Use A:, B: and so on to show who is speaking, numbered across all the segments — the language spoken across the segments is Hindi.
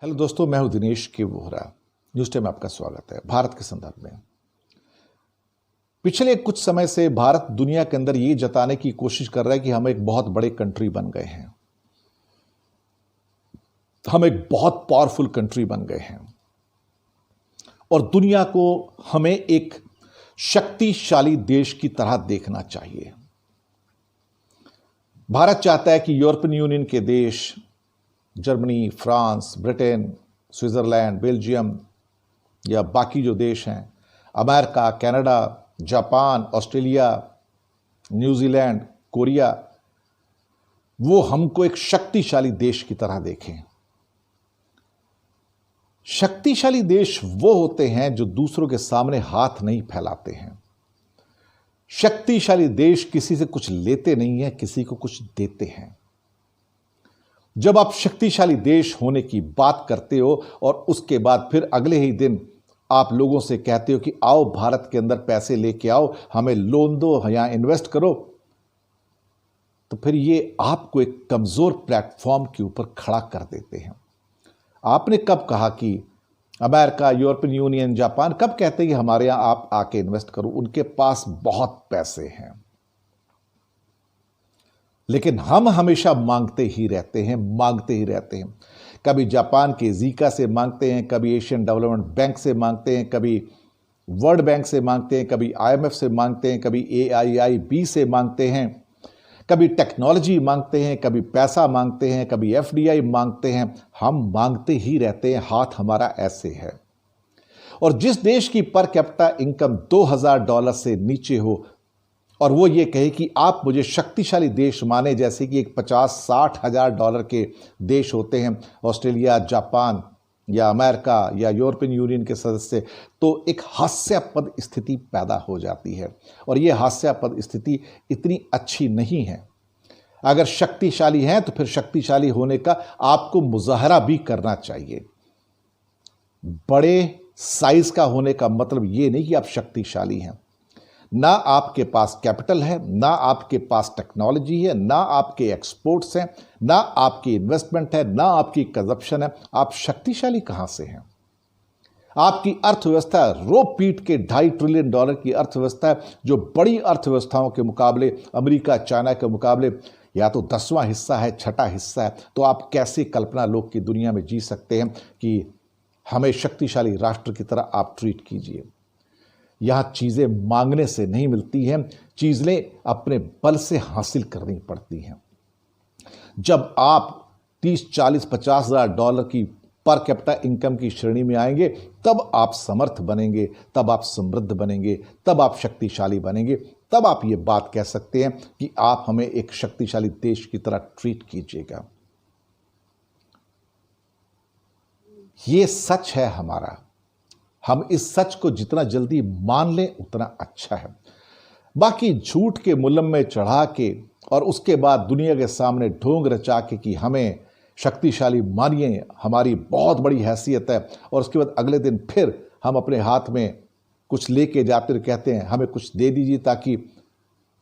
A: हेलो दोस्तों, मैं हूं दिनेश के वोहरा। न्यूज़ टाइम में आपका स्वागत है। भारत के संदर्भ में पिछले कुछ समय से भारत दुनिया के अंदर ये जताने की कोशिश कर रहा है कि हम एक बहुत बड़े कंट्री बन गए हैं, हम एक बहुत पावरफुल कंट्री बन गए हैं और दुनिया को हमें एक शक्तिशाली देश की तरह देखना चाहिए। भारत चाहता है कि यूरोपियन यूनियन के देश Germany, France, Britain, Switzerland, Belgium या बाकी जो देश हैं, America, Canada, Japan, Australia, New Zealand, Korea, वो हमको एक शक्तिशाली देश की तरह देखें। शक्तिशाली देश वो होते हैं जो दूसरों के सामने हाथ नहीं फैलाते हैं। शक्तिशाली देश किसी से कुछ लेते नहीं है, किसी को कुछ देते हैं। जब आप शक्तिशाली देश होने की बात करते हो और उसके बाद फिर अगले ही दिन आप लोगों से कहते हो कि आओ भारत के अंदर पैसे लेके आओ, हमें लोन दो, यहां इन्वेस्ट करो, तो फिर ये आपको एक कमजोर प्लेटफॉर्म के ऊपर खड़ा कर देते हैं। आपने कब कहा कि अमेरिका, यूरोपियन यूनियन, जापान कब कहते हैं कि हमारे यहां आप आके इन्वेस्ट करो? उनके पास बहुत पैसे हैं, लेकिन हम हमेशा मांगते ही रहते हैं। कभी जापान के जीका से मांगते हैं, कभी एशियन डेवलपमेंट बैंक से मांगते हैं, कभी वर्ल्ड बैंक से मांगते हैं, कभी आईएमएफ से मांगते हैं, कभी AIIB से मांगते हैं, कभी टेक्नोलॉजी मांगते हैं, कभी पैसा मांगते हैं, कभी FDI मांगते हैं। हम मांगते ही रहते हैं, हाथ हमारा ऐसे है। और जिस देश की पर कैपिटा इनकम $2000 से नीचे हो और वो ये कहे कि आप मुझे शक्तिशाली देश माने, जैसे कि एक 50-60 हजार डॉलर के देश होते हैं ऑस्ट्रेलिया, जापान या अमेरिका या यूरोपियन यूनियन के सदस्य, तो एक हास्यास्पद स्थिति पैदा हो जाती है। और ये हास्यास्पद स्थिति इतनी अच्छी नहीं है। अगर शक्तिशाली हैं तो फिर शक्तिशाली होने का आपको मुजाहरा भी करना चाहिए। बड़े साइज का होने का मतलब ये नहीं कि आप शक्तिशाली हैं। ना आपके पास कैपिटल है, ना आपके पास टेक्नोलॉजी है, ना आपके एक्सपोर्ट्स हैं, ना आपकी इन्वेस्टमेंट है, ना आपकी कंजप्शन है। आप शक्तिशाली कहां से हैं? आपकी अर्थव्यवस्था रो पीट के $2.5 ट्रिलियन की अर्थव्यवस्था है, जो बड़ी अर्थव्यवस्थाओं के मुकाबले, अमेरिका, चाइना के मुकाबले या तो 10वां हिस्सा है, छठा हिस्सा है। तो आप कैसे कल्पना लोग की दुनिया में जी सकते हैं कि हमें शक्तिशाली राष्ट्र की तरह आप ट्रीट कीजिए? यहां चीजें मांगने से नहीं मिलती हैं, चीजें अपने बल से हासिल करनी पड़ती हैं। जब आप 30, 40, 50 हजार डॉलर की पर कैपिटा इनकम की श्रेणी में आएंगे, तब आप समर्थ बनेंगे, तब आप समृद्ध बनेंगे, तब आप शक्तिशाली बनेंगे। तब आप ये बात कह सकते हैं कि आप हमें एक शक्तिशाली देश की तरह ट्रीट कीजिएगा। ये सच है हमारा। हम इस सच को जितना जल्दी मान लें उतना अच्छा है। बाकी झूठ के मुलम में चढ़ा के और उसके बाद दुनिया के सामने ढोंग रचा के कि हमें शक्तिशाली मानिए, हमारी बहुत बड़ी हैसियत है, और उसके बाद अगले दिन फिर हम अपने हाथ में कुछ लेके जाते और कहते हैं हमें कुछ दे दीजिए ताकि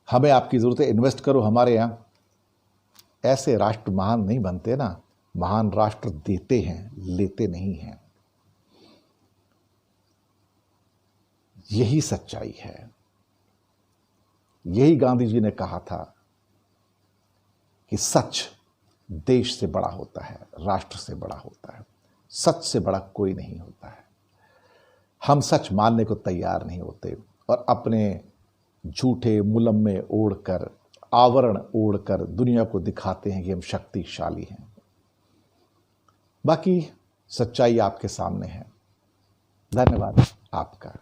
A: हमें आपकी ज़रूरत है, इन्वेस्ट करो हमारे यहाँ। ऐसे राष्ट्र महान नहीं बनते ना। महान राष्ट्र देते हैं, लेते नहीं हैं। यही सच्चाई है। यही गांधी जी ने कहा था कि सच देश से बड़ा होता है, राष्ट्र से बड़ा होता है, सच से बड़ा कोई नहीं होता है। हम सच मानने को तैयार नहीं होते और अपने झूठे मुलम में ओढ़कर, आवरण ओढ़कर दुनिया को दिखाते हैं कि हम शक्तिशाली हैं। बाकी सच्चाई आपके सामने है। धन्यवाद आपका।